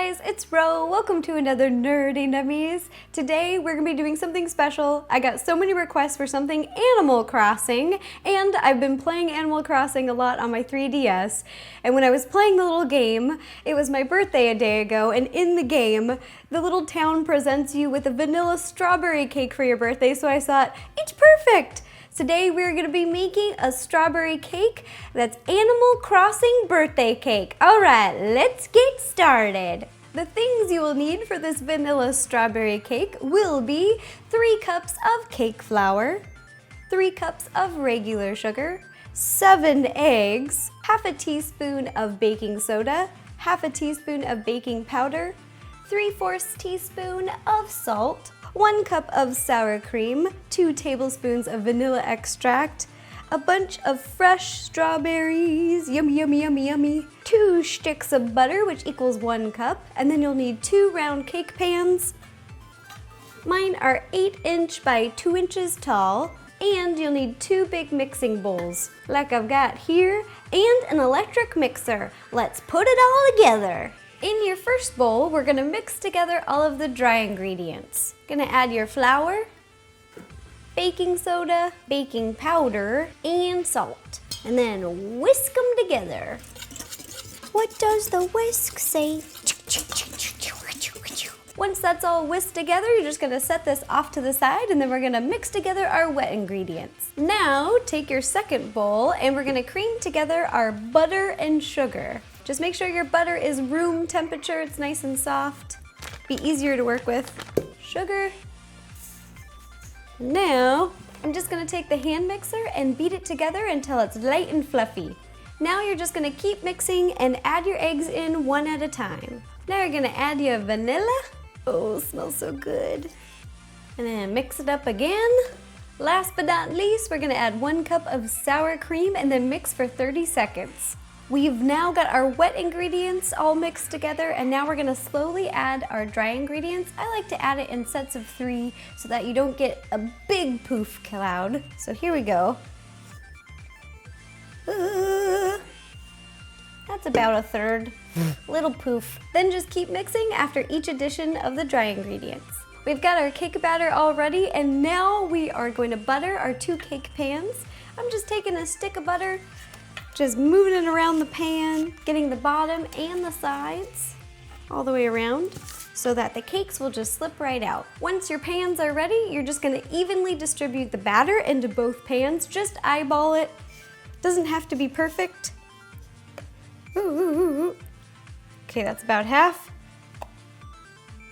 guys, it's Ro. Welcome to another Nerdy Nummies. Today we're gonna be doing something special. I got so many requests for something Animal Crossing, and I've been playing Animal Crossing a lot on my 3DS. And when I was playing the little game, it was my birthday a day ago, and in the game, the little town presents you with a vanilla strawberry cake for your birthday, so I thought, it's perfect! Today we're gonna be making a strawberry cake that's Animal Crossing birthday cake. All right, let's get started. The things you will need for this vanilla strawberry cake will be 3 cups of cake flour, 3 cups of regular sugar, 7 eggs, half a teaspoon of baking soda, half a teaspoon of baking powder, 3/4 teaspoon of salt, 1 cup of sour cream, 2 tablespoons of vanilla extract, a bunch of fresh strawberries, yummy, yummy, yummy, yummy, 2 sticks of butter, which equals 1 cup, and then you'll need 2 round cake pans. Mine are 8" by 2 inches tall, and you'll need 2 big mixing bowls, like I've got here, and an electric mixer. Let's put it all together. In your first bowl, we're gonna mix together all of the dry ingredients. Gonna add your flour, baking soda, baking powder, and salt. And then whisk them together. What does the whisk say? Once that's all whisked together, you're just gonna set this off to the side, and then we're gonna mix together our wet ingredients. Now, take your second bowl, and we're gonna cream together our butter and sugar. Just make sure your butter is room temperature, it's nice and soft. Be easier to work with. Sugar. Now, I'm just gonna take the hand mixer and beat it together until it's light and fluffy. Now you're just gonna keep mixing and add your eggs in one at a time. Now you're gonna add your vanilla. Oh, smells so good. And then mix it up again. Last but not least, we're gonna add 1 cup of sour cream and then mix for 30 seconds. We've now got our wet ingredients all mixed together, and now we're gonna slowly add our dry ingredients. I like to add it in sets of 3 so that you don't get a big poof cloud. So here we go. That's about 1/3, little poof. Then just keep mixing after each addition of the dry ingredients. We've got our cake batter all ready, and now we are going to butter our 2 cake pans. I'm just taking a stick of butter, just moving it around the pan, getting the bottom and the sides all the way around so that the cakes will just slip right out. Once your pans are ready, you're just gonna evenly distribute the batter into both pans. Just eyeball it. Doesn't have to be perfect. Okay, that's about half.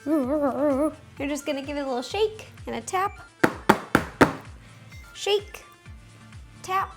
You're just gonna give it a little shake and a tap. Shake, tap.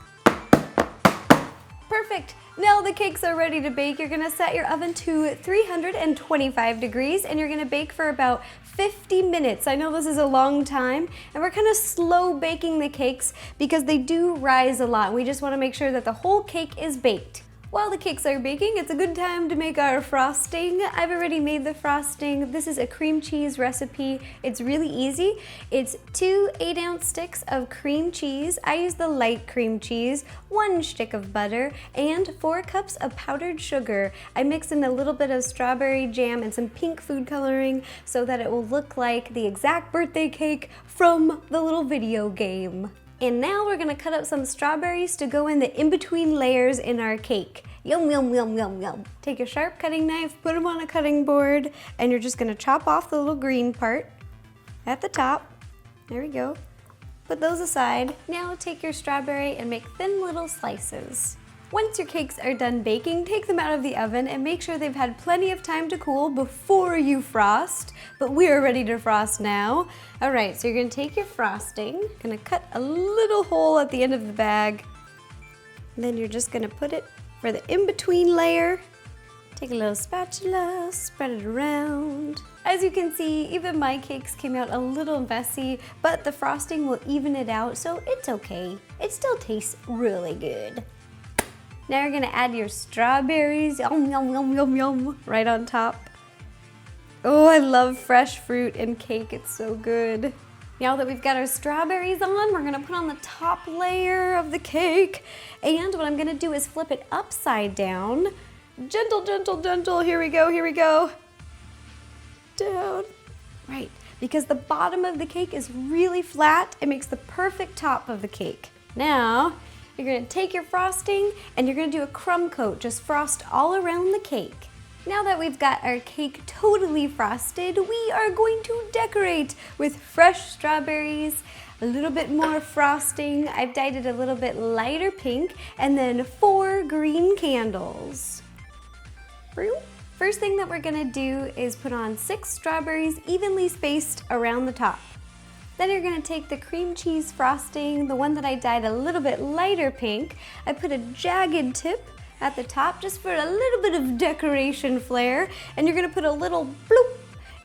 Perfect. Now the cakes are ready to bake. You're gonna set your oven to 325 degrees and you're gonna bake for about 50 minutes. I know this is a long time, and we're kind of slow baking the cakes because they do rise a lot. We just wanna make sure that the whole cake is baked. While the cakes are baking, it's a good time to make our frosting. I've already made the frosting. This is a cream cheese recipe. It's really easy. It's 2 8-ounce sticks of cream cheese. I use the light cream cheese, 1 stick of butter, and 4 cups of powdered sugar. I mix in a little bit of strawberry jam and some pink food coloring so that it will look like the exact birthday cake from the little video game. And now we're gonna cut up some strawberries to go in the in-between layers in our cake. Yum, yum, yum, yum, yum. Take a sharp cutting knife, put them on a cutting board, and you're just gonna chop off the little green part at the top. There we go. Put those aside. Now take your strawberry and make thin little slices. Once your cakes are done baking, take them out of the oven and make sure they've had plenty of time to cool before you frost. But we are ready to frost now. All right, so you're gonna take your frosting, gonna cut a little hole at the end of the bag. And then you're just gonna put it for the in-between layer. Take a little spatula, spread it around. As you can see, even my cakes came out a little messy, but the frosting will even it out, so it's okay. It still tastes really good. Now you're gonna add your strawberries, yum, yum, yum, yum, yum, right on top. Oh, I love fresh fruit in cake, it's so good. Now that we've got our strawberries on, we're gonna put on the top layer of the cake. And what I'm gonna do is flip it upside down. Gentle, gentle, gentle, here we go, here we go. down. Right, because the bottom of the cake is really flat. It makes the perfect top of the cake. Now, you're gonna take your frosting and you're gonna do a crumb coat. Just frost all around the cake. Now that we've got our cake totally frosted, we are going to decorate with fresh strawberries, a little bit more frosting. I've dyed it a little bit lighter pink, and then 4 green candles. First thing that we're gonna do is put on 6 strawberries evenly spaced around the top. Then you're gonna take the cream cheese frosting, the one that I dyed a little bit lighter pink. I put a jagged tip at the top just for a little bit of decoration flair, and you're gonna put a little bloop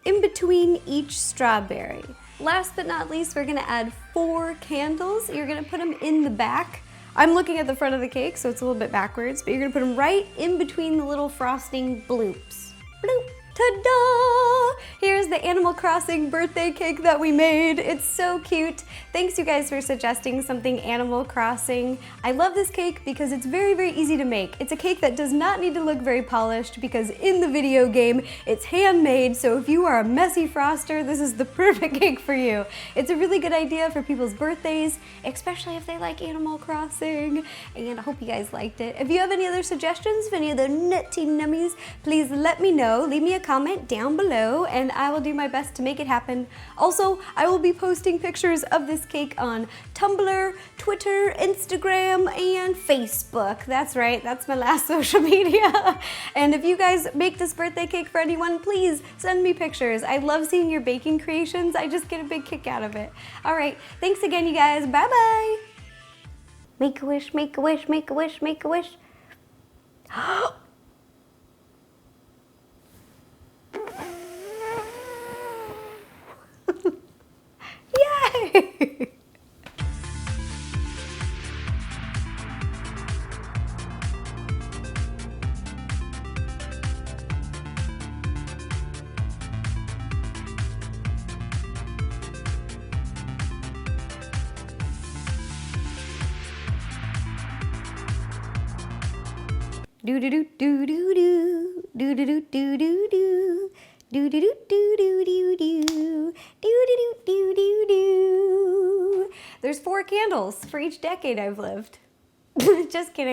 in between each strawberry. Last but not least, we're gonna add 4 candles. You're gonna put them in the back. I'm looking at the front of the cake, so it's a little bit backwards, but you're gonna put them right in between the little frosting bloops. Bloop. Ta-da! Here's the Animal Crossing birthday cake that we made. It's so cute. Thanks you guys for suggesting something Animal Crossing. I love this cake because it's very, very easy to make. It's a cake that does not need to look very polished because in the video game, it's handmade, so if you are a messy froster, this is the perfect cake for you. It's a really good idea for people's birthdays, especially if they like Animal Crossing, and I hope you guys liked it. If you have any other suggestions of any of the nutty nummies, please let me know. Leave me a comment down below and I will do my best to make it happen. Also, I will be posting pictures of this cake on Tumblr, Twitter, Instagram, and Facebook. That's right, that's my last social media. And if you guys make this birthday cake for anyone, please send me pictures. I love seeing your baking creations. I just get a big kick out of it. All right, thanks again, you guys. Bye-bye. Make a wish, make a wish, make a wish, make a wish. Yay! Do do do do do do do do do do do do. Do do do do do do do do do do do do. There's 4 candles for each decade I've lived. Just kidding.